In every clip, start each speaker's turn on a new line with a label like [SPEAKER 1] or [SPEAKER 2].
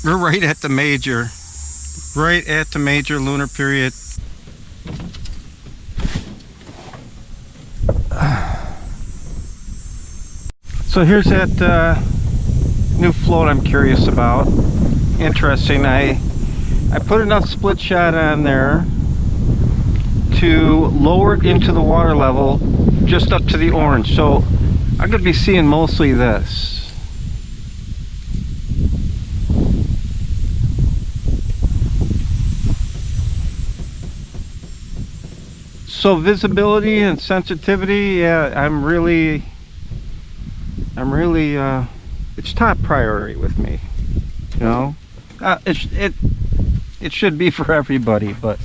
[SPEAKER 1] We're right at the major lunar period. So here's that new float I'm curious about. Interesting. I put enough split shot on there to lower it into the water level just up to the orange. So I'm going to be seeing mostly this. So visibility and sensitivity, yeah, I'm really it's top priority with me, you know. It should be for everybody, but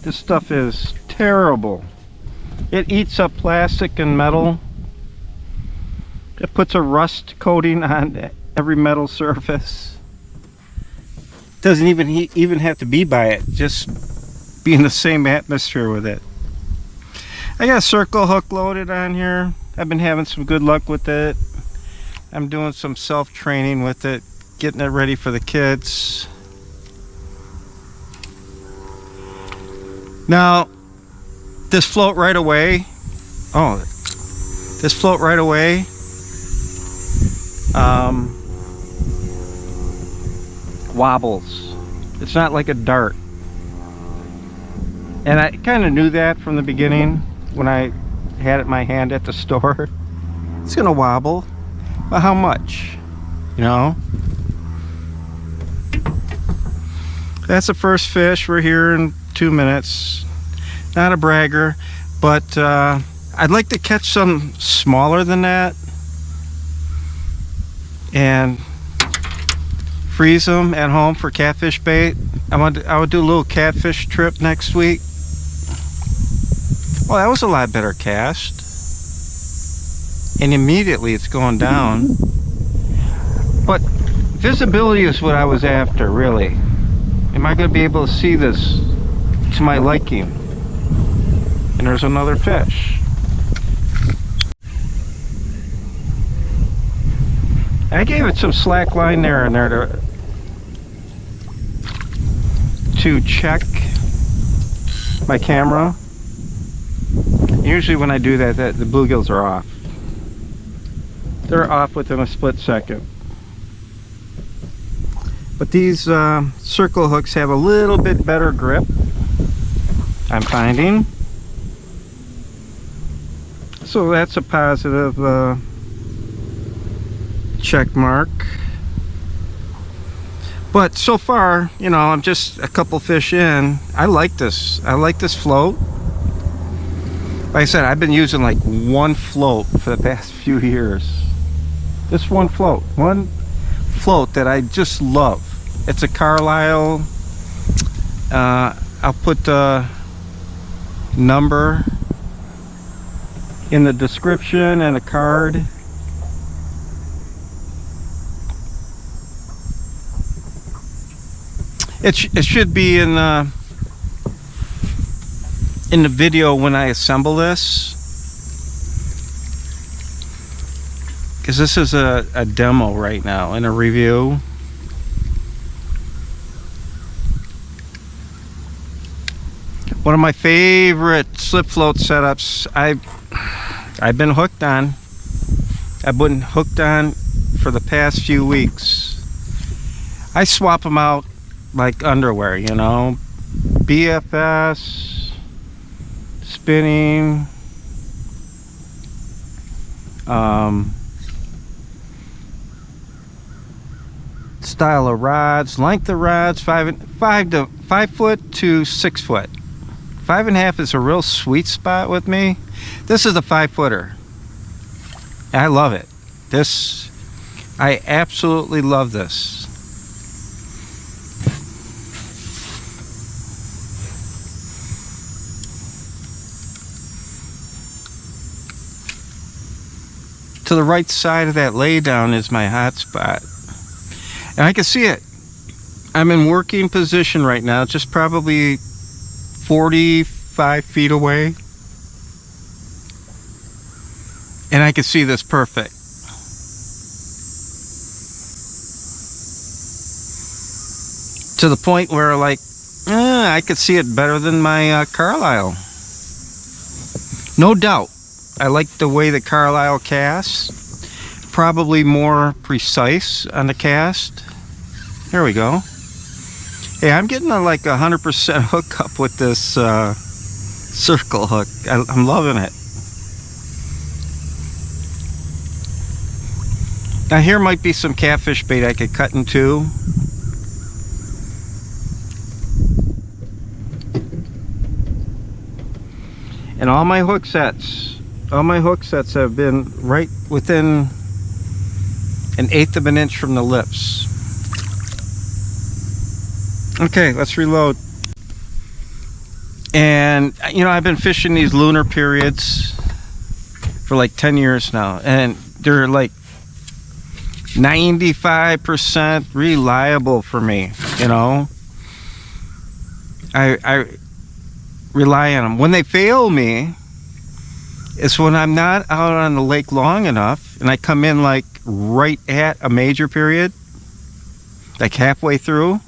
[SPEAKER 1] this stuff is terrible. It eats up plastic and metal. It puts a rust coating on every metal surface. Doesn't even have to be by it, just be in the same atmosphere with it. I got a circle hook loaded on here. I've been having some good luck with it. I'm doing some self-training with it, getting it ready for the kids. Now, this float right away, wobbles. It's not like a dart. And I kind of knew that from the beginning when I had it in my hand at the store. It's gonna wobble, but how much? You know? That's the first fish. We're here in 2 minutes. Not a bragger, but I'd like to catch some smaller than that and freeze them at home for catfish bait. I would do a little catfish trip next week. Well, that was a lot better cast, and immediately it's going down. But visibility is what I was after, really. Am I going to be able to see this to my liking? And there's another fish. I gave it some slack line there and there to check my camera. Usually when I do that, the bluegills are off. They're off within a split second. But these circle hooks have a little bit better grip, I'm finding. So that's a positive check mark. But so far, you know, I'm just a couple fish in. I like this. I like this float. Like I said, I've been using like one float for the past few years. This one float that I just love. It's a Carlisle. I'll put the number in the description and a card. It should be in the video when I assemble this, because this is a demo right now and a review. One of my favorite slip float setups I've been hooked on. I've been hooked on for the past few weeks. I swap them out like underwear, you know. BFS, spinning, style of rods, length of rods, 5 foot to 6 foot. 5.5 is a real sweet spot with me. This is a 5-footer. I love it. I absolutely love this. To the right side of that lay down is my hot spot, and I can see it. I'm in working position right now, just probably 45 feet away. And I can see this perfect. To the point where, like, I could see it better than my Carlisle. No doubt. I like the way the Carlisle casts. Probably more precise on the cast. There we go. Hey, I'm getting a, like 100% hookup with this circle hook. I'm loving it. Now here might be some catfish bait I could cut in two. And all my hook sets have been right within 1/8 of an inch from the lips. Okay, let's reload. And you know, I've been fishing these lunar periods for like 10 years now, and they're like 95% reliable for me. You know, I rely on them. When they fail me, it's when I'm not out on the lake long enough and I come in like right at a major period, like halfway through.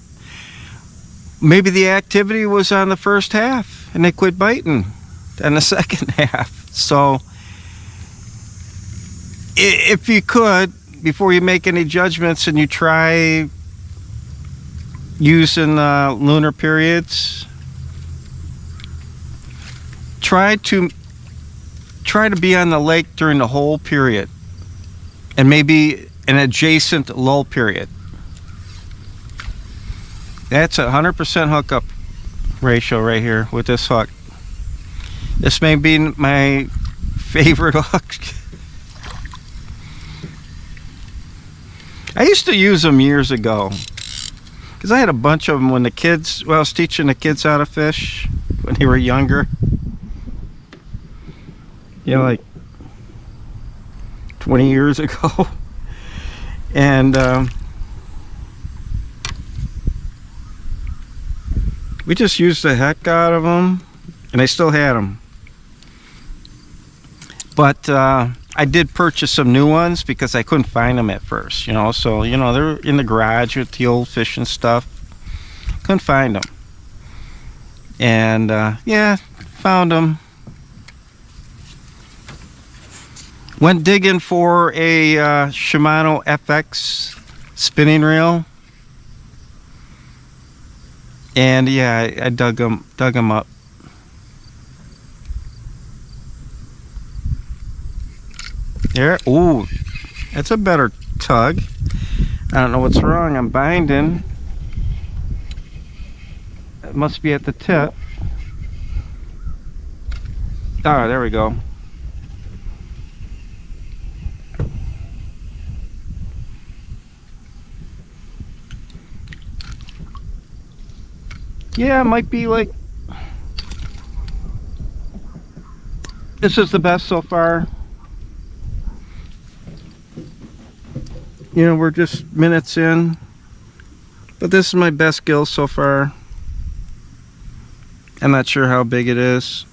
[SPEAKER 1] Maybe the activity was on the first half and they quit biting in the second half. So if you could, before you make any judgments and you try using lunar periods, try to be on the lake during the whole period and maybe an adjacent lull period. That's a 100% hookup ratio right here with this hook. This may be my favorite hook. I used to use them years ago because I had a bunch of them when the kids, well, I was teaching the kids how to fish when they were younger. You know, like 20 years ago. And we just used the heck out of them, and I still had them. But I did purchase some new ones because I couldn't find them at first, you know. So, you know, they're in the garage with the old fishing stuff. Couldn't find them. And yeah, found them. Went digging for a Shimano FX spinning reel, and yeah, I dug them up. There, ooh, that's a better tug. I don't know what's wrong. I'm binding. It must be at the tip. Oh, there we go. Yeah, it might be like, this is the best so far. You know, we're just minutes in, but this is my best gill so far. I'm not sure how big it is,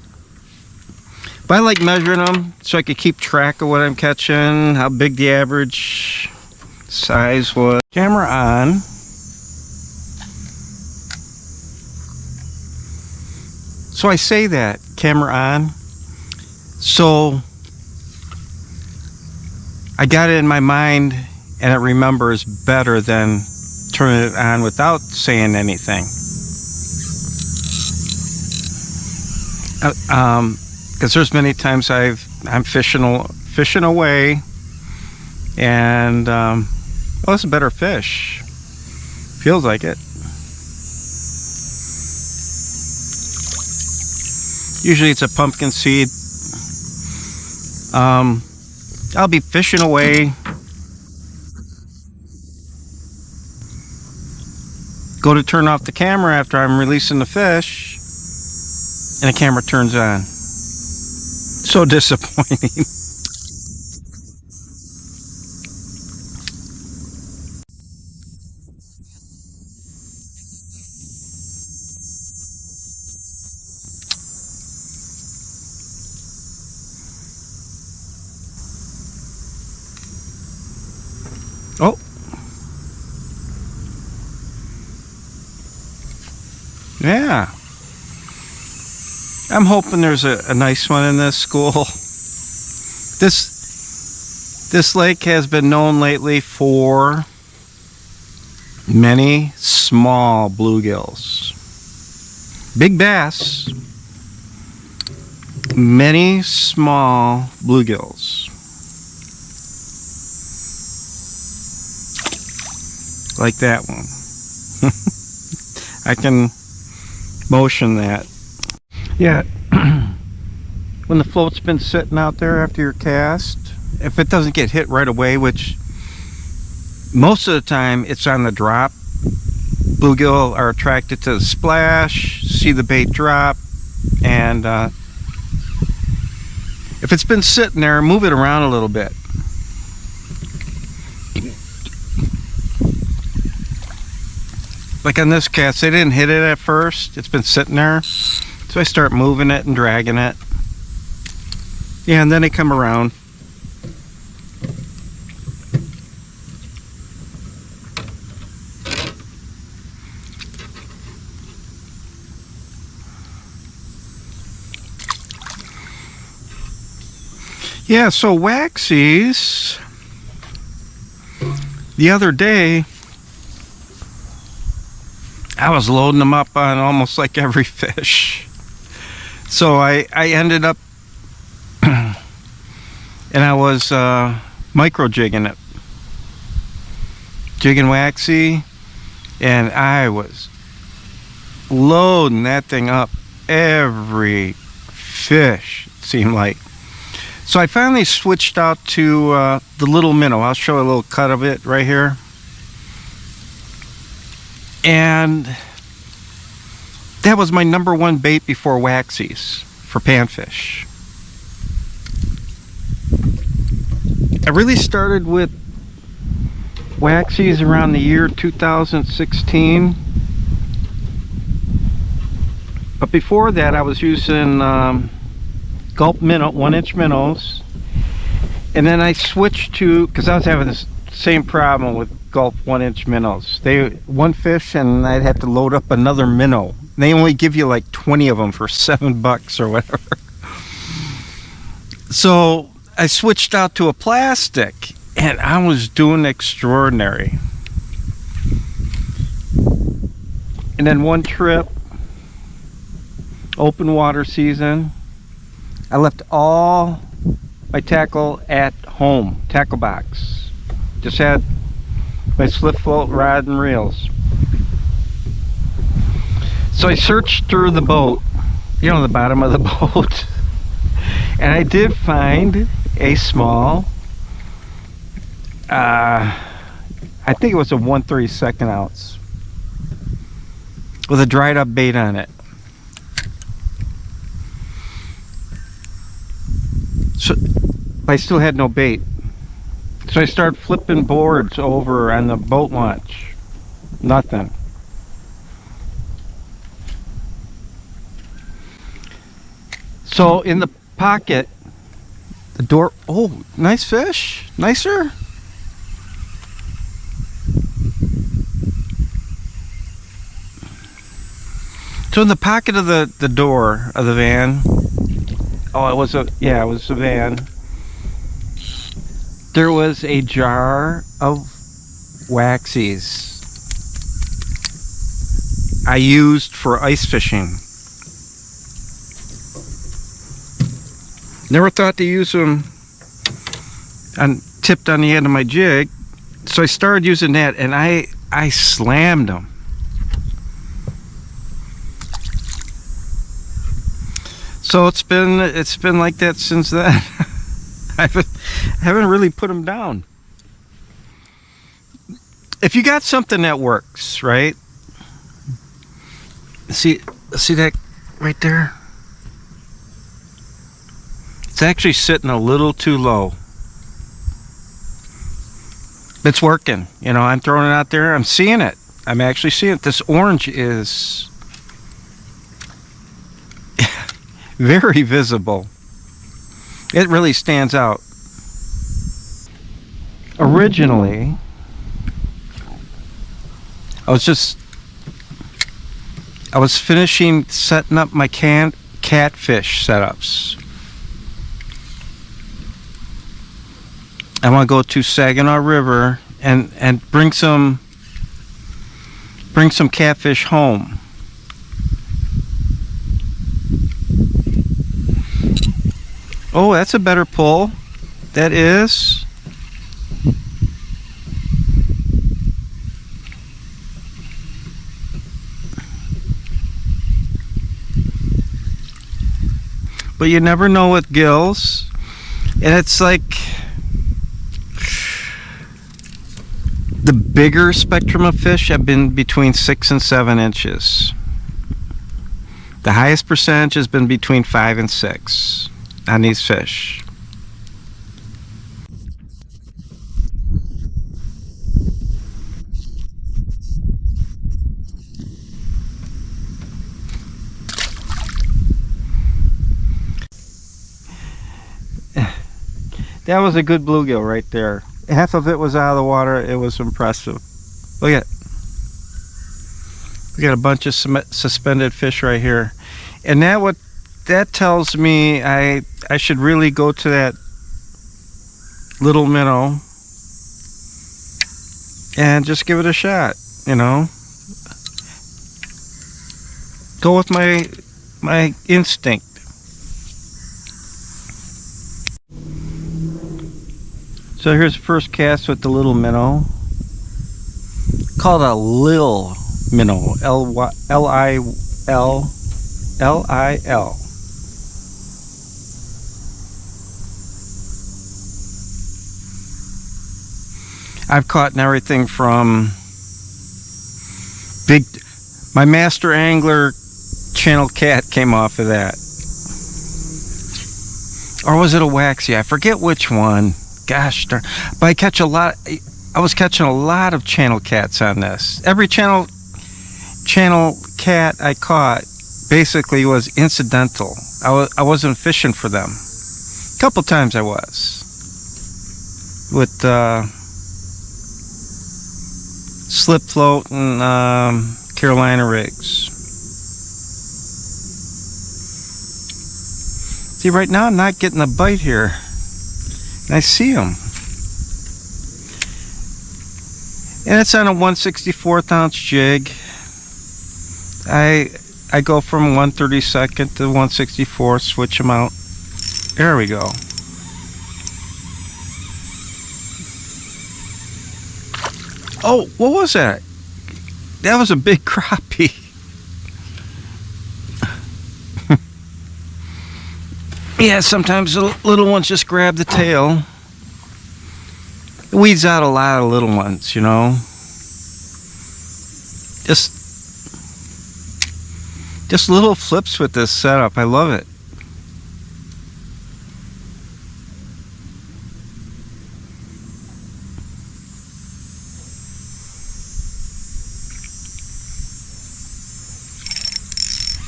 [SPEAKER 1] but I like measuring them so I could keep track of what I'm catching, how big the average size was. Camera on. So I say that, camera on, so I got it in my mind and it remembers better than turning it on without saying anything. Because there's many times I'm fishing away, and oh, it's a better fish. Feels like it. Usually it's a pumpkin seed. I'll be fishing away, go to turn off the camera after I'm releasing the fish, and the camera turns on. So disappointing. Yeah. I'm hoping there's a nice one in this school. This lake has been known lately for many small bluegills. Big bass, many small bluegills. Like that one. I can motion that. Yeah, when the float's been sitting out there after your cast, if it doesn't get hit right away, which most of the time it's on the drop, bluegill are attracted to the splash, see the bait drop, and if it's been sitting there, move it around a little bit. Like on this cast, they didn't hit it at first. It's been sitting there. So I start moving it and dragging it. Yeah, and then they come around. Yeah, so waxies, the other day, I was loading them up on almost like every fish. So I ended up, and I was micro jigging it. Jigging waxie, and I was loading that thing up every fish, it seemed like. So I finally switched out to the little minnow. I'll show a little cut of it right here. And that was my #1 bait before waxies for panfish. I really started with waxies around the year 2016. But before that I was using gulp minnow, 1-inch minnows, and then I switched to, because I was having this same problem with gulp 1-inch minnows. One fish and I'd have to load up another minnow. They only give you like 20 of them for $7 or whatever. So I switched out to a plastic, and I was doing extraordinary. And then one trip, open water season, I left all my tackle at home, tackle box. Just had my slip float rod and reels. So I searched through the boat, you know, the bottom of the boat, and I did find a small, I think it was a 1/32 ounce with a dried up bait on it. So I still had no bait. So I started flipping boards over on the boat launch. Nothing. So in the pocket, the door, oh, nice fish, nicer. So in the pocket of the door of the van, oh, it was a van. There was a jar of waxies I used for ice fishing. Never thought to use them tipped on the end of my jig, so I started using that, and I slammed them. So it's been like that since then. I haven't really put them down. If you got something that works, right? See that right there? It's actually sitting a little too low. It's working. You know, I'm throwing it out there. I'm seeing it. I'm actually seeing it. This orange is very visible. It really stands out. Originally, I was just I was finishing setting up my catfish setups. I want to go to Saginaw River and bring some catfish home. Oh, that's a better pull. That is. But you never know with gills. And it's like the bigger spectrum of fish have been between 6 and 7 inches. The highest percentage has been between 5 and 6 on these fish. That was a good bluegill right there. Half of it was out of the water. It was impressive. Look at it. We got a bunch of suspended fish right here. And that tells me I should really go to that little minnow and just give it a shot, you know. Go with my instinct. So here's the first cast with the little minnow. Called a lil minnow. L-I-L. I've caught in everything from my master angler channel cat came off of that. Or was it a waxie? I forget which one. Gosh darn. But I was catching a lot of channel cats on this. Every channel cat I caught basically was incidental. I wasn't fishing for them. A couple times I was. With slip float and Carolina rigs. See, right now I'm not getting a bite here. And I see them. And it's on a 1/64th ounce jig. I go from 1/32 to 1/64, switch them out. There we go. Oh, what was that? That was a big crappie. Yeah, sometimes the little ones just grab the tail. It weeds out a lot of little ones, you know. Just little flips with this setup. I love it.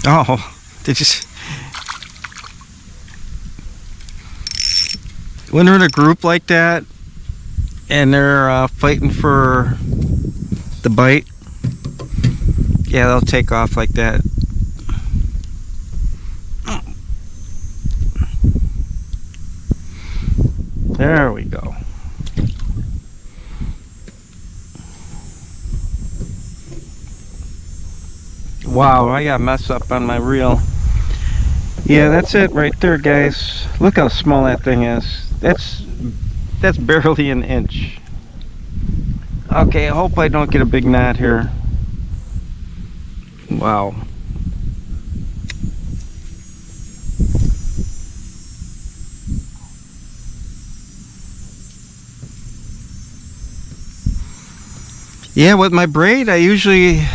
[SPEAKER 1] Oh, they just... When they're in a group like that and they're fighting for the bite, yeah, they'll take off like that. There we go. Wow, I got messed up on my reel. Yeah, that's it right there, guys. Look how small that thing is. That's barely an inch. Okay, I hope I don't get a big knot here. Wow. Yeah, with my braid, I usually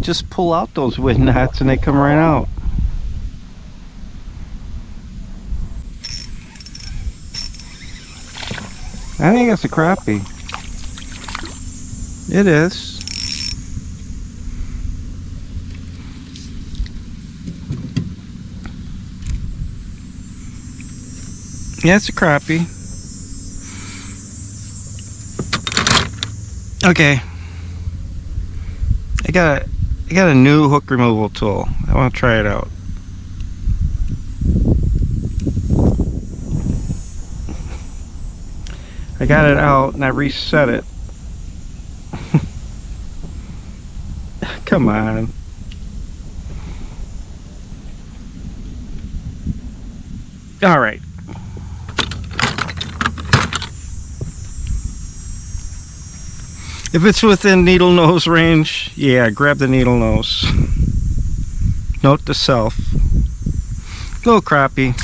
[SPEAKER 1] just pull out those wind knots and they come right out. I think it's a crappie. It is. Yeah, it's a crappie. Okay. I I got a new hook removal tool. I want to try it out. I got it out and I reset it. Come on. All right. If it's within needle nose range, yeah, grab the needle nose. Note to self. Little crappie.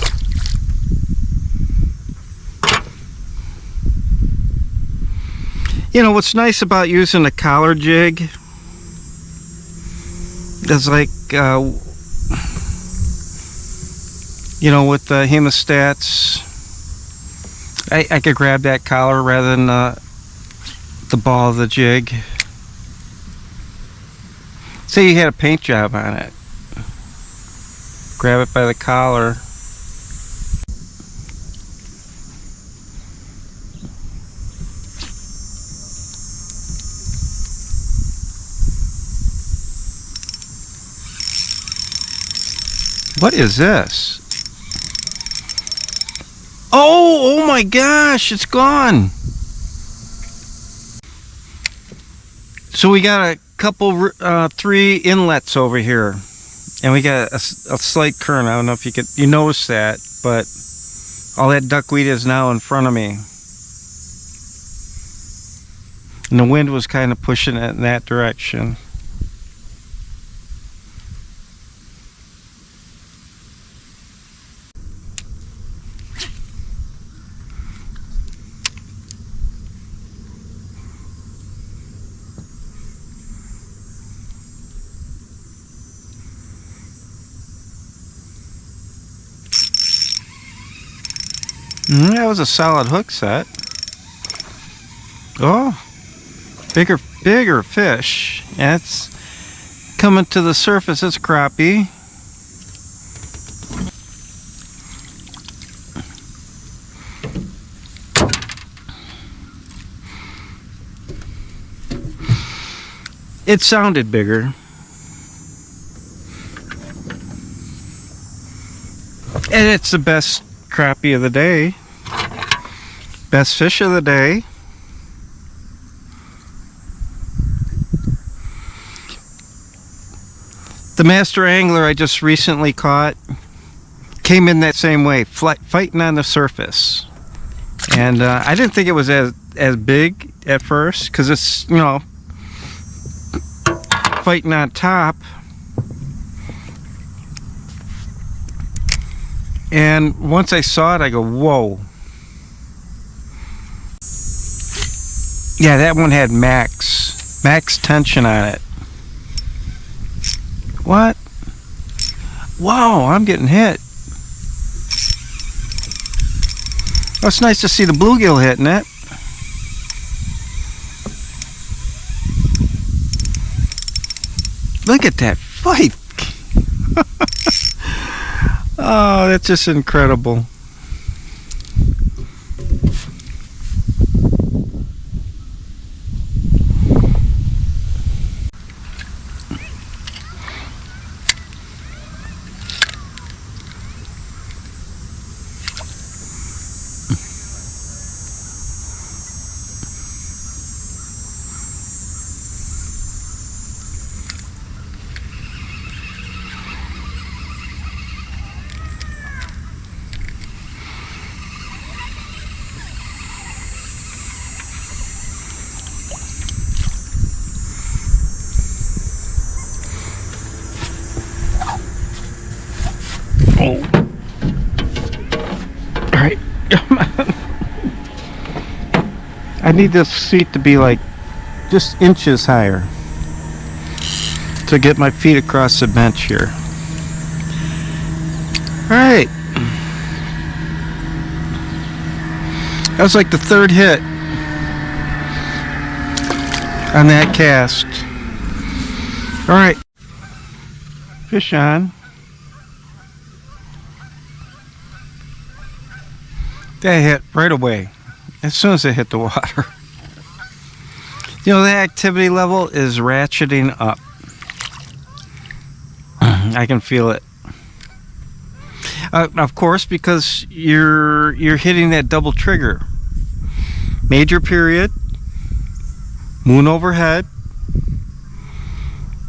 [SPEAKER 1] You know what's nice about using a collar jig is like, you know, with the hemostats, I could grab that collar rather than the ball of the jig. Say you had a paint job on it. Grab it by the collar. What is this? Oh my gosh, it's gone. So we got a couple, 3 inlets over here, and we got a slight current. I don't know if you notice that, but all that duckweed is now in front of me, and the wind was kind of pushing it in that direction. That was a solid hook set. Oh, bigger fish. Yeah, it's coming to the surface. It's crappie. It sounded bigger. And it's the best crappie of the day. Best fish of the day. The master angler I just recently caught came in that same way, fighting on the surface. And I didn't think it was as big at first, because it's, you know, fighting on top. And once I saw it, I go, whoa. Yeah, that one had max tension on it. What? Wow, I'm getting hit. Oh, it's nice to see the bluegill hitting it. Look at that fight. Oh, that's just incredible. Alright, come on. I need this seat to be like just inches higher to get my feet across the bench here. Alright. That was like the 3rd hit on that cast. Alright. Fish on. That hit right away, as soon as it hit the water. You know, the activity level is ratcheting up. I can feel it. Of course, because you're hitting that double trigger. Major period, moon overhead,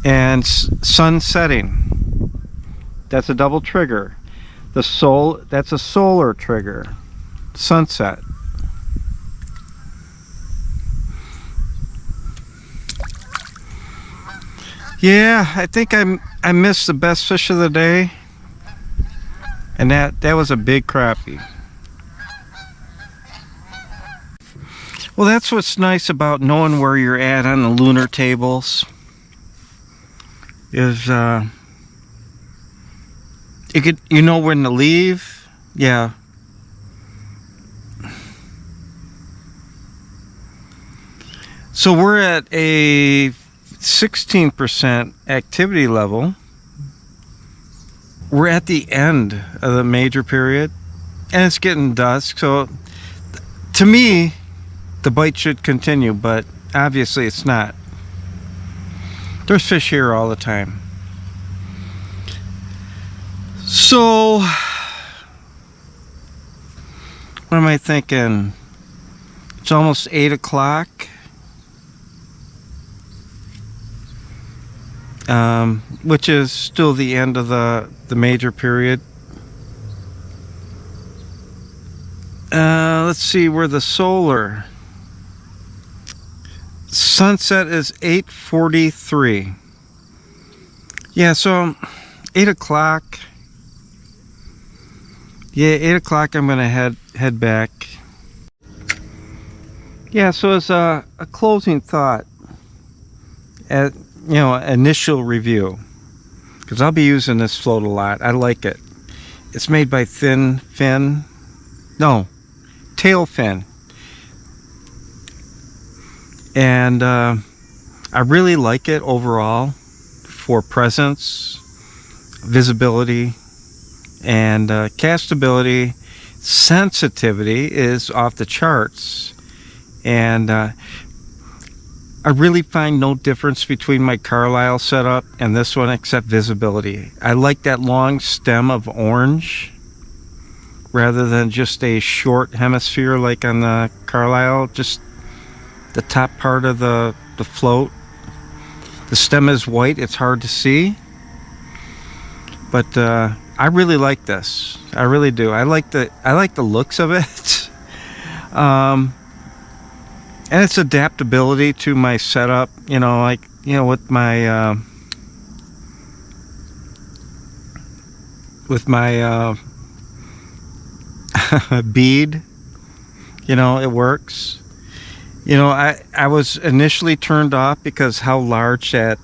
[SPEAKER 1] and sun setting. That's a double trigger. That's a solar trigger. Sunset. Yeah, I think I missed the best fish of the day, and that was a big crappie. Well, that's what's nice about knowing where you're at on the lunar tables. Is you know when to leave. Yeah. So we're at a 16% activity level. We're at the end of the major period, and it's getting dusk, so to me the bite should continue, but obviously it's not. There's fish here all the time. So what am I thinking? It's almost 8 o'clock. Which is still the end of the major period. Let's see where the solar sunset is 8:43. Yeah, so 8 o'clock. Yeah, 8 o'clock I'm gonna head back. Yeah, so as a closing thought, at initial review, because I'll be using this float a lot. I like it. It's made by Tailfin. And I really like it overall for presence, visibility, and castability. Sensitivity is off the charts, and I really find no difference between my Carlisle setup and this one except visibility. I like that long stem of orange rather than just a short hemisphere like on the Carlisle, just the top part of the float. The stem is white, it's hard to see, but I really like this. I really do. I like the looks of it. And its adaptability to my setup, with my bead, it works. I was initially turned off because how large that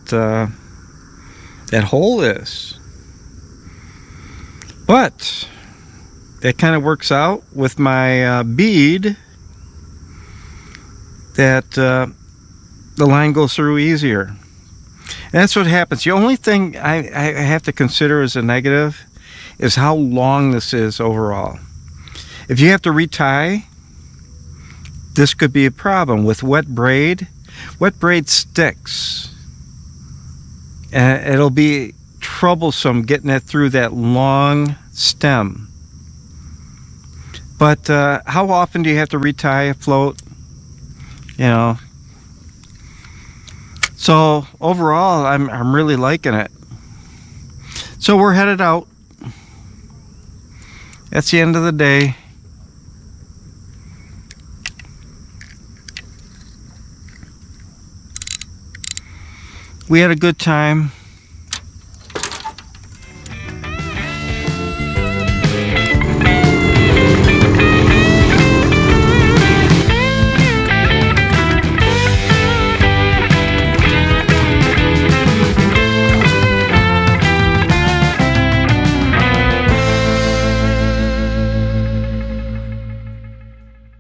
[SPEAKER 1] hole is, but that kind of works out with my bead. That the line goes through easier. And that's what happens. The only thing I have to consider as a negative is how long this is overall. If you have to retie, this could be a problem. With wet braid sticks. And it'll be troublesome getting it through that long stem. But how often do you have to retie a float? So overall I'm really liking it. So we're headed out. That's the end of the day. We had a good time.